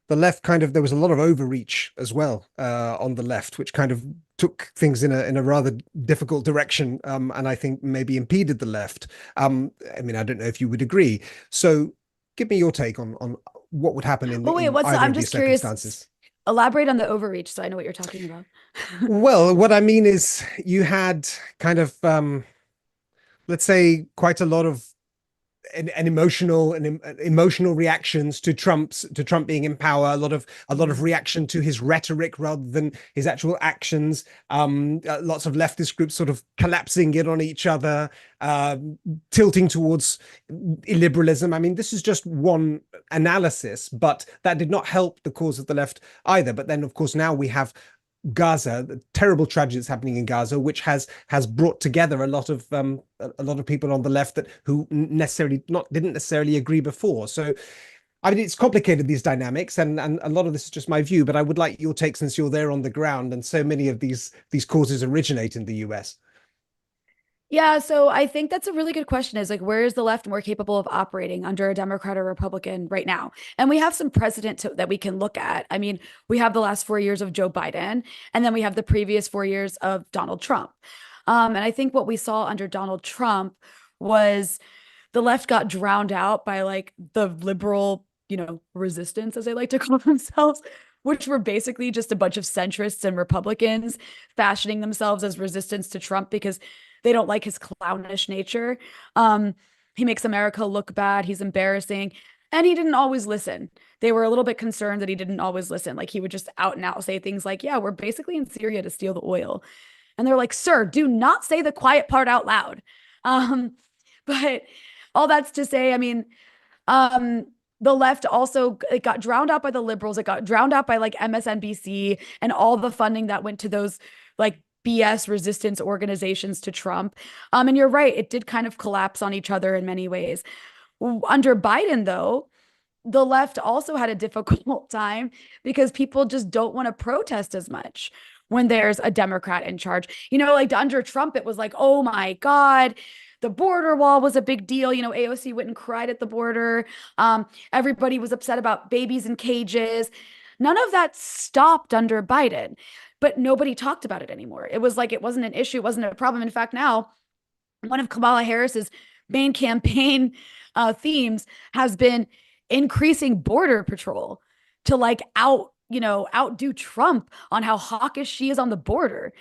the left there was a lot of overreach as well on the left, which kind of took things in a rather difficult direction, and I think maybe impeded the left. I mean, I don't know if you would agree. So give me your take on what would happen in I'm just curious. Elaborate on the overreach so I know what you're talking about. Well, what I mean is you had kind of, let's say, quite a lot of an emotional reactions to Trump being in power, a lot of reaction to his rhetoric rather than his actual actions. Lots of leftist groups sort of collapsing in on each other, tilting towards illiberalism. I mean, this is just one analysis, but that did not help the cause of the left either. But then, of course, now we have Gaza, the terrible tragedy that's happening in Gaza, which has brought together a lot of people on the left who didn't necessarily agree before. So, I mean, it's complicated, these dynamics, and a lot of this is just my view. But I would like your take, since you're there on the ground, and so many of these causes originate in the US. Yeah, so I think that's a really good question, is like, where is the left more capable of operating under a Democrat or Republican right now? And we have some precedent that we can look at. I mean, we have the last 4 years of Joe Biden, and then we have the previous 4 years of Donald Trump. And I think what we saw under Donald Trump was the left got drowned out by like the liberal, resistance, as they like to call themselves, which were basically just a bunch of centrists and Republicans fashioning themselves as resistance to Trump because they don't like his clownish nature. He makes America look bad. He's embarrassing. And he didn't always listen. They were a little bit concerned that he didn't always listen. Like, he would just out and out say things like, yeah, we're basically in Syria to steal the oil. And they're like, sir, do not say the quiet part out loud. But all that's to say, I mean, the left also, it got drowned out by the liberals. It got drowned out by like MSNBC and all the funding that went to those like BS resistance organizations to Trump. And you're right, it did kind of collapse on each other in many ways. Under Biden, though, the left also had a difficult time because people just don't want to protest as much when there's a Democrat in charge. You know, like under Trump, it was like, oh my God, the border wall was a big deal. You know, AOC went and cried at the border. Everybody was upset about babies in cages. None of that stopped under Biden, but nobody talked about it anymore. It was like it wasn't an issue, it wasn't a problem. In fact, now one of Kamala Harris's main campaign themes has been increasing border patrol to like outdo Trump on how hawkish she is on the border.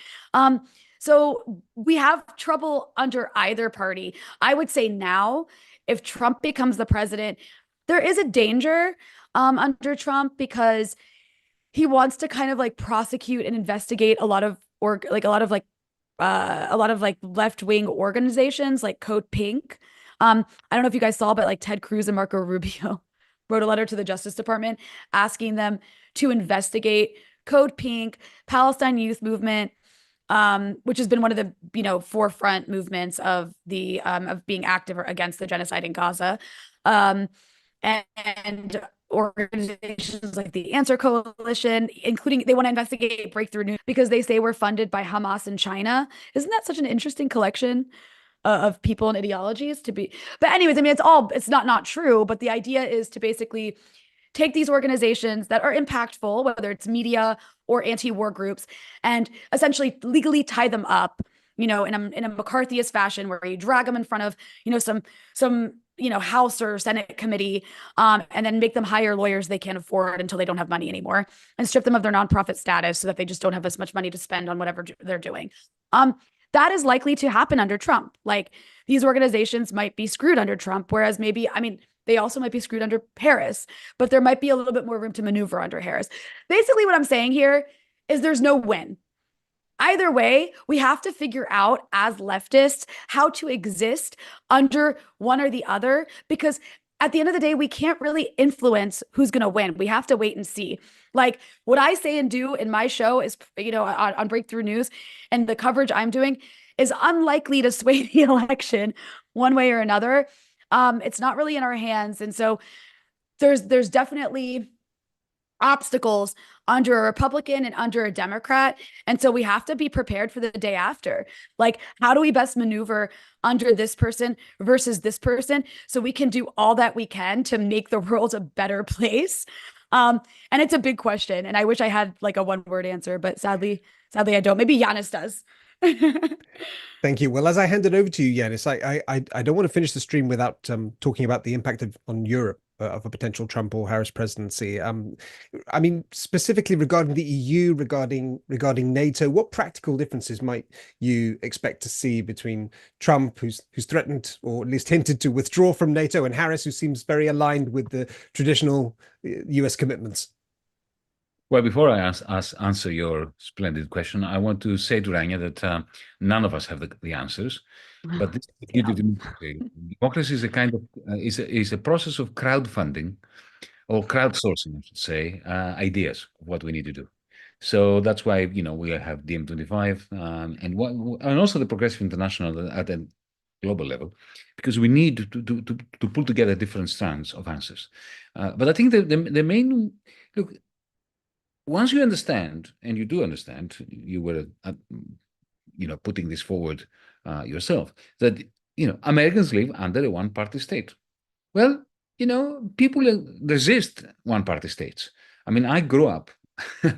So we have trouble under either party. I would say now, if Trump becomes the president, there is a danger under Trump because he wants to kind of like prosecute and investigate a lot of left-wing organizations like Code Pink. I don't know if you guys saw, but like Ted Cruz and Marco Rubio wrote a letter to the Justice Department asking them to investigate Code Pink, Palestine Youth Movement, which has been one of the forefront movements of the of being active against the genocide in Gaza, and organizations like the Answer Coalition, including they want to investigate Breakthrough News because they say we're funded by Hamas in China. Isn't that such an interesting collection of people and ideologies to be? But anyways, I mean, it's not true, but the idea is to basically take these organizations that are impactful, whether it's media or anti-war groups, and essentially legally tie them up, in a McCarthyist fashion where you drag them in front of, some House or Senate committee, and then make them hire lawyers they can't afford until they don't have money anymore, and strip them of their nonprofit status so that they just don't have as much money to spend on whatever they're doing. That is likely to happen under Trump. Like, these organizations might be screwed under Trump, whereas maybe, they also might be screwed under Harris, but there might be a little bit more room to maneuver under Harris. Basically, what I'm saying here is there's no win. Either way, we have to figure out as leftists how to exist under one or the other, because at the end of the day, we can't really influence who's going to win. We have to wait and see. Like, what I say and do in my show is, on Breakthrough News and the coverage I'm doing is unlikely to sway the election one way or another. It's not really in our hands. And so there's definitely obstacles under a Republican and under a Democrat. And so we have to be prepared for the day after. Like, how do we best maneuver under this person versus this person so we can do all that we can to make the world a better place? And it's a big question. And I wish I had like a one-word answer, but sadly I don't. Maybe Yanis does. Thank you. Well, as I hand it over to you, Yanis, I don't want to finish the stream without talking about the impact on Europe of a potential Trump or Harris presidency. Specifically regarding the EU, regarding NATO, what practical differences might you expect to see between Trump, who's threatened or at least hinted to withdraw from NATO, and Harris, who seems very aligned with the traditional US commitments? Well, before I answer your splendid question, I want to say to Rania that none of us have the answers. But this is the beauty of democracy. Democracy is a kind of is a process of crowdfunding or crowdsourcing, I should say, ideas of what we need to do. So that's why we have DiEM25 and also the Progressive International at a global level, because we need to pull together different strands of answers. But I think the main look. Once you understand, and you do understand, you were, putting this forward yourself, that, Americans live under a one-party state. Well, people resist one-party states. I grew up,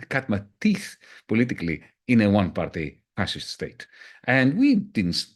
cut my teeth politically in a one-party fascist state. And we didn't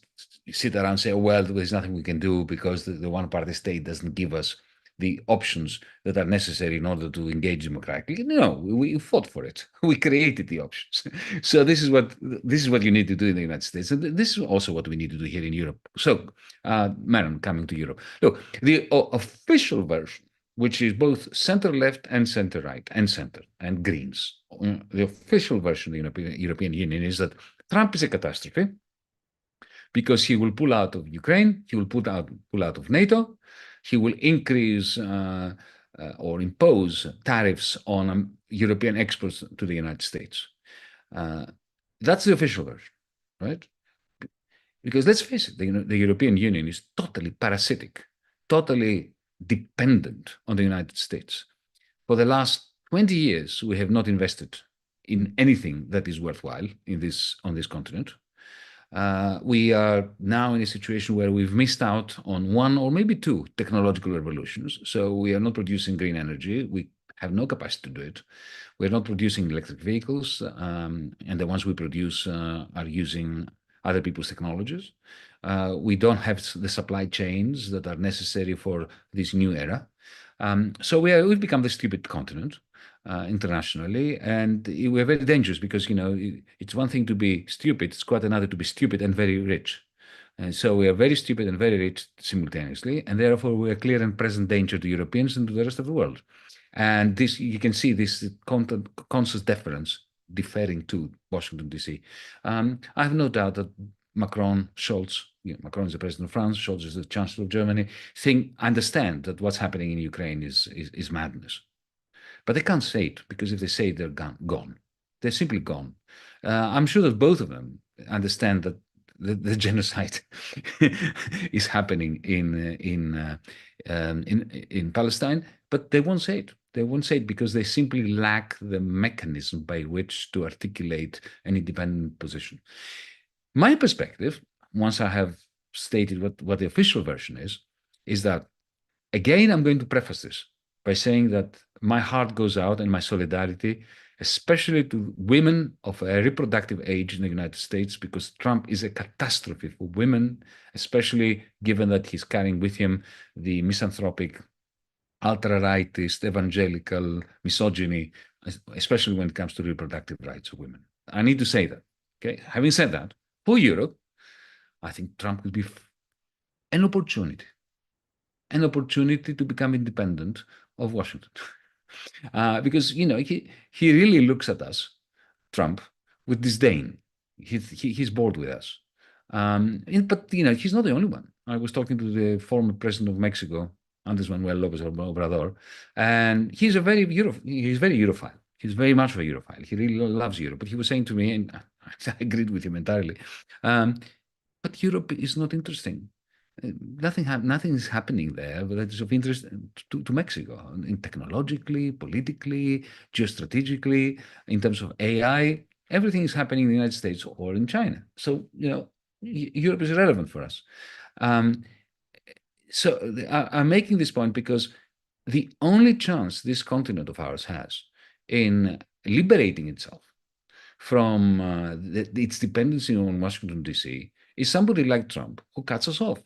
sit around and say, well, there's nothing we can do because the one-party state doesn't give us the options that are necessary in order to engage democratically. No, we fought for it. We created the options. So this is what you need to do in the United States, and this is also what we need to do here in Europe. So, Mehran, coming to Europe, look, the official version, which is both center-left and center-right and center and Greens, the official version of the European Union is that Trump is a catastrophe because he will pull out of Ukraine, he will pull out of NATO. He will increase or impose tariffs on European exports to the United States. That's the official version, right? Because let's face it, the European Union is totally parasitic, totally dependent on the United States. For the last 20 years, we have not invested in anything that is worthwhile on this continent. We are now in a situation where we've missed out on one or maybe two technological revolutions. So we are not producing green energy. We have no capacity to do it. We're not producing electric vehicles, and the ones we produce are using other people's technologies. We don't have the supply chains that are necessary for this new era. So we've become the stupid continent internationally, and we're very dangerous because, it's one thing to be stupid, it's quite another to be stupid and very rich. And so we are very stupid and very rich simultaneously, and therefore we are clear and present danger to Europeans and to the rest of the world. And this, you can see this constant deferring to Washington, D.C. I have no doubt that Macron, Scholz, Macron is the president of France, Scholz is the chancellor of Germany, understand that what's happening in Ukraine is madness. But they can't say it, because if they say it, they're gone. They're simply gone. I'm sure that both of them understand that the genocide is happening in Palestine, but they won't say it. They won't say it because they simply lack the mechanism by which to articulate an independent position. My perspective, once I have stated what the official version is that, again, I'm going to preface this by saying that my heart goes out and my solidarity, especially to women of a reproductive age in the United States, because Trump is a catastrophe for women, especially given that he's carrying with him the misanthropic, ultra-rightist, evangelical misogyny, especially when it comes to reproductive rights of women. I need to say that. Okay. Having said that, for Europe, I think Trump would be an opportunity to become independent of Washington. Because, he really looks at us, Trump, with disdain. He's bored with us. But, he's not the only one. I was talking to the former president of Mexico, Andrés Manuel López Obrador, and he's very Europhile. He's very much of a Europhile. He really loves Europe. But he was saying to me, and I agreed with him entirely, but Europe is not interesting. Nothing is happening there that is of interest to Mexico, technologically, politically, geostrategically, in terms of AI. Everything is happening in the United States or in China. So, Europe is irrelevant for us. So I'm making this point because the only chance this continent of ours has in liberating itself from its dependency on Washington, D.C., is somebody like Trump who cuts us off.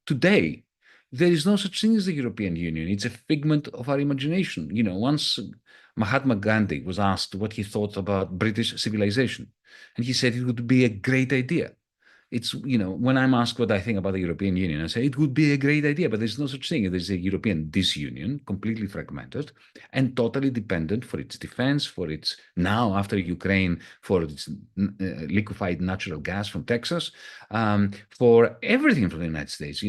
Today, there is no such thing as the European Union. It's a figment of our imagination. Once Mahatma Gandhi was asked what he thought about British civilization, and he said it would be a great idea. It's, when I'm asked what I think about the European Union, I say it would be a great idea, but there's no such thing. There's a European disunion, completely fragmented and totally dependent for its defense, for its, now after Ukraine, for its liquefied natural gas from Texas, for everything from the United States,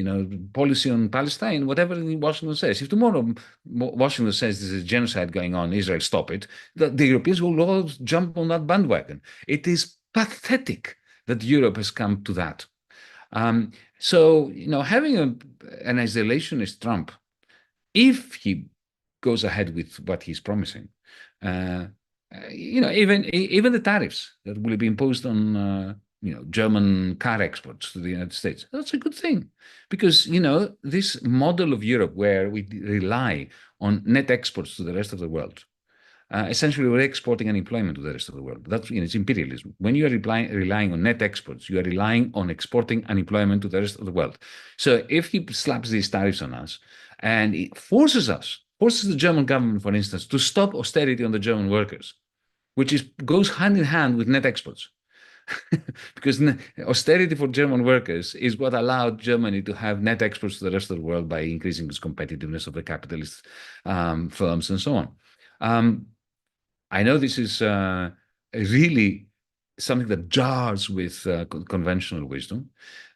policy on Palestine, whatever Washington says. If tomorrow Washington says there's a genocide going on, Israel, stop it, the Europeans will all jump on that bandwagon. It is pathetic that Europe has come to that. So, having an isolationist Trump, if he goes ahead with what he's promising, even the tariffs that will be imposed on, German car exports to the United States, that's a good thing. Because, this model of Europe where we rely on net exports to the rest of the world, essentially, we're exporting unemployment to the rest of the world. That's, it's imperialism. When you are relying on net exports, you are relying on exporting unemployment to the rest of the world. So if he slaps these tariffs on us and it forces the German government, for instance, to stop austerity on the German workers, which goes hand in hand with net exports. Because austerity for German workers is what allowed Germany to have net exports to the rest of the world by increasing its competitiveness of the capitalist firms and so on. I know this is really something that jars with conventional wisdom,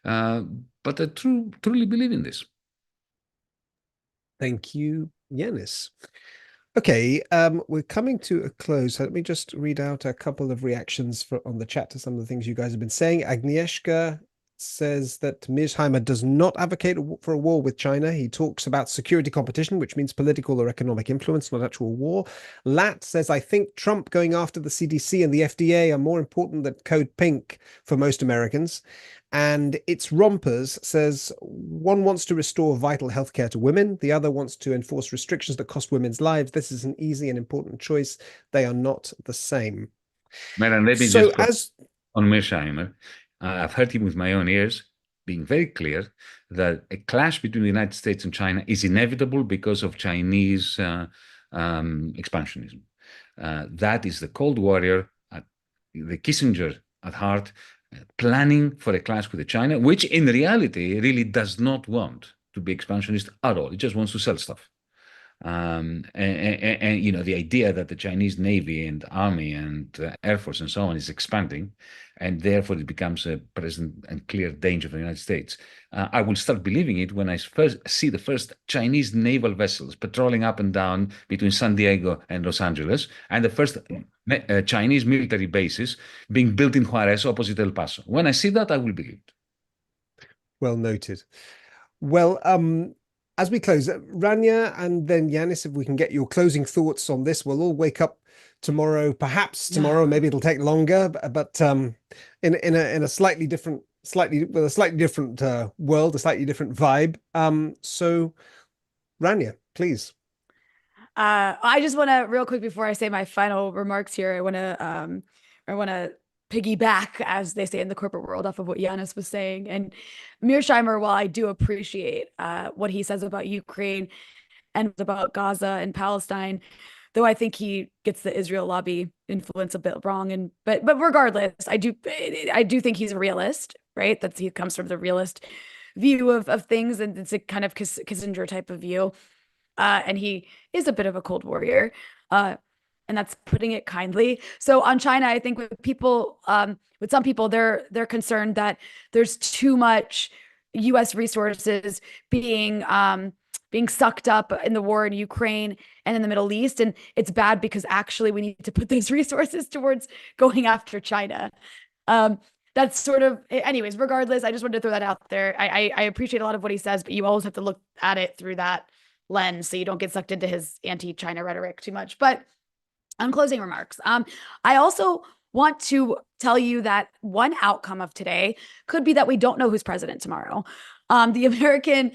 but I truly believe in this. Thank you, Yanis. Okay, we're coming to a close. So let me just read out a couple of reactions on the chat to some of the things you guys have been saying. Agnieszka says that Mearsheimer does not advocate for a war with China. He talks about security competition, which means political or economic influence, not actual war. Lat says, I think Trump going after the CDC and the FDA are more important than Code Pink for most Americans. And It's Rompers says, one wants to restore vital healthcare to women. The other wants to enforce restrictions that cost women's lives. This is an easy and important choice. They are not the same. Mehran, let me So just on Mearsheimer. I've heard him with my own ears being very clear that a clash between the United States and China is inevitable because of Chinese expansionism. That is the Cold Warrior, the Kissinger at heart, planning for a clash with China, which in reality really does not want to be expansionist at all. It just wants to sell stuff. And you know, the idea that the Chinese Navy and Army and Air Force and so on is expanding, and therefore it becomes a present and clear danger for the United States. I will start believing it when I first see the first Chinese naval vessels patrolling up and down between San Diego and Los Angeles, and the first Chinese military bases being built in Juarez opposite El Paso. When I see that, I will believe it. Well noted. Well, as we close, Rania and then Yanis, if we can get your closing thoughts on this, we'll all wake up tomorrow, perhaps tomorrow, maybe it'll take longer, but in a slightly different world, a slightly different vibe. So Rania, please. I just want to real quick before I say my final remarks here, I want to piggyback, as they say in the corporate world, off of what Yanis was saying. And Mearsheimer, while I do appreciate what he says about Ukraine and about Gaza and Palestine, though I think he gets the Israel lobby influence a bit wrong. And but regardless, I do think he's a realist, right? That he comes from the realist view of things, and it's a kind of Kissinger type of view. And he is a bit of a Cold Warrior. And that's putting it kindly. So on China, I think with some people, they're concerned that there's too much U.S. resources being sucked up in the war in Ukraine and in the Middle East, and it's bad because actually we need to put those resources towards going after China. That's sort of, anyways. Regardless, I just wanted to throw that out there. I appreciate a lot of what he says, but you always have to look at it through that lens so you don't get sucked into his anti-China rhetoric too much. But on closing remarks, I also want to tell you that one outcome of today could be that we don't know who's president tomorrow. The American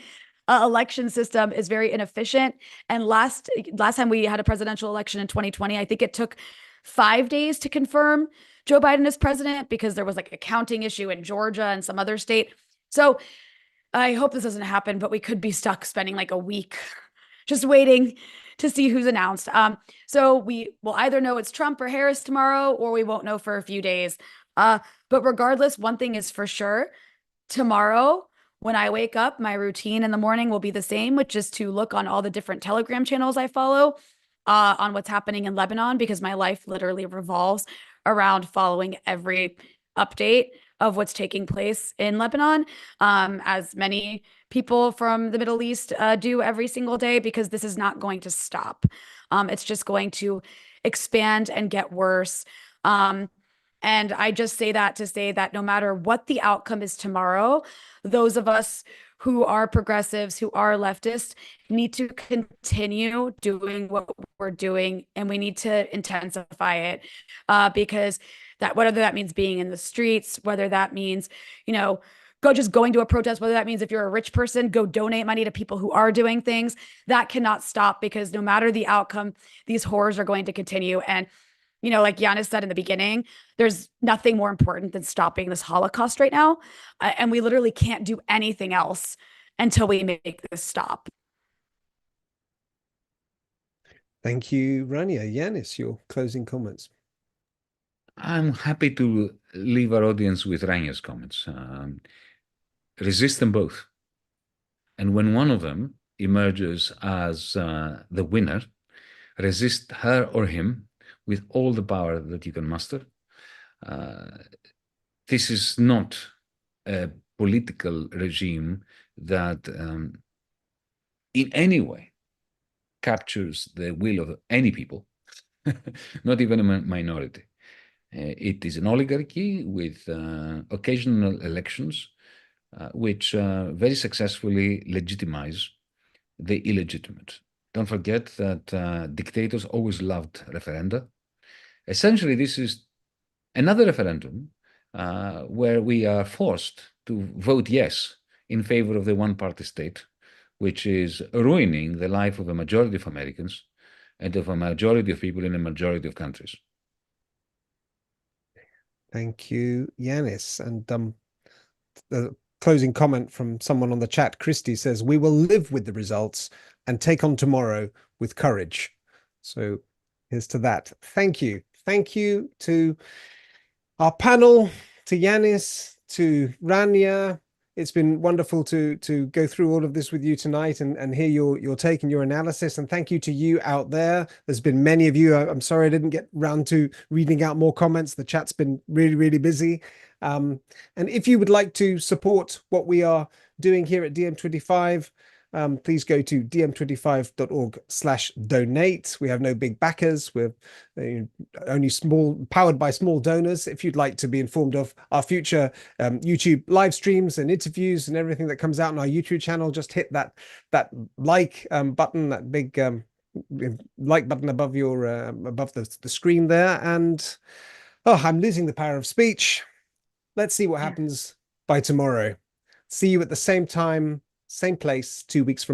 election system is very inefficient. And last time we had a presidential election in 2020, I think it took 5 days to confirm Joe Biden as president because there was like a counting issue in Georgia and some other state. So I hope this doesn't happen, but we could be stuck spending like a week just waiting to see who's announced. So we will either know it's Trump or Harris tomorrow, or we won't know for a few days. But regardless, one thing is for sure. Tomorrow, when I wake up, my routine in the morning will be the same, which is to look on all the different Telegram channels I follow on what's happening in Lebanon, because my life literally revolves around following every update of what's taking place in Lebanon, as many people from the Middle East do every single day, because this is not going to stop. It's just going to expand and get worse. And I just say that to say that no matter what the outcome is tomorrow, those of us who are progressives, who are leftists, need to continue doing what we're doing, and we need to intensify it, because whether that means being in the streets, whether that means, going to a protest, whether that means if you're a rich person, go donate money to people who are doing things, that cannot stop, because no matter the outcome, these horrors are going to continue. And, like Yanis said in the beginning, there's nothing more important than stopping this Holocaust right now. And we literally can't do anything else until we make this stop. Thank you, Rania. Yanis, your closing comments. I'm happy to leave our audience with Rania's comments. Resist them both. And when one of them emerges as the winner, resist her or him with all the power that you can muster. This is not a political regime that in any way captures the will of any people, not even a minority. It is an oligarchy with occasional elections which very successfully legitimize the illegitimate. Don't forget that dictators always loved referenda. Essentially, this is another referendum where we are forced to vote yes in favor of the one-party state, which is ruining the life of a majority of Americans and of a majority of people in a majority of countries. Thank you, Yanis. And the closing comment from someone on the chat, Christy, says, we will live with the results and take on tomorrow with courage. So here's to that. Thank you. Thank you to our panel, to Yanis, to Rania. It's been wonderful to go through all of this with you tonight and hear your take and your analysis. And thank you to you out there. There's been many of you. I'm sorry I didn't get round to reading out more comments. The chat's been really, really busy. And if you would like to support what we are doing here at DM25, please go to dm25.org/donate. We have no big backers. We're only powered by small donors. If you'd like to be informed of our future YouTube live streams and interviews and everything that comes out on our YouTube channel, just hit that like button, that big like button above your above the screen there. And I'm losing the power of speech. Let's see what happens by tomorrow. See you at the same time, same place, 2 weeks from